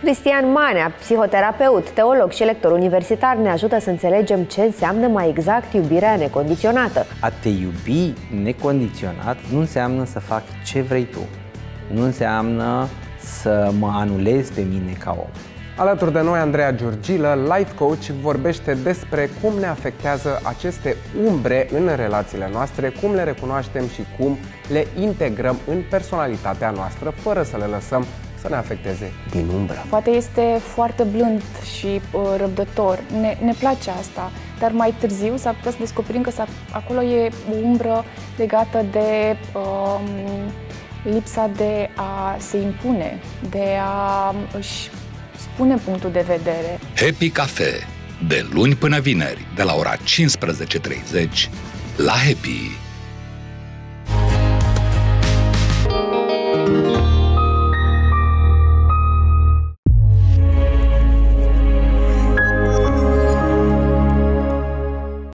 Cristian Manea, psihoterapeut, teolog și lector universitar, ne ajută să înțelegem ce înseamnă mai exact iubirea necondiționată. A te iubi necondiționat nu înseamnă să fac ce vrei tu. Nu înseamnă să mă anulezi pe mine ca om. Alături de noi, Andreea Giurgilă, life coach, vorbește despre cum ne afectează aceste umbre în relațiile noastre, cum le recunoaștem și cum le integrăm în personalitatea noastră, fără să le lăsăm să ne afecteze din umbră. Poate este foarte blând și răbdător, ne place asta, dar mai târziu s-ar putea să descoperim că acolo e o umbră legată de lipsa de a se impune, de a își spune punctul de vedere. Happy Cafe, de luni până vineri, de la ora 15:30, la Happy.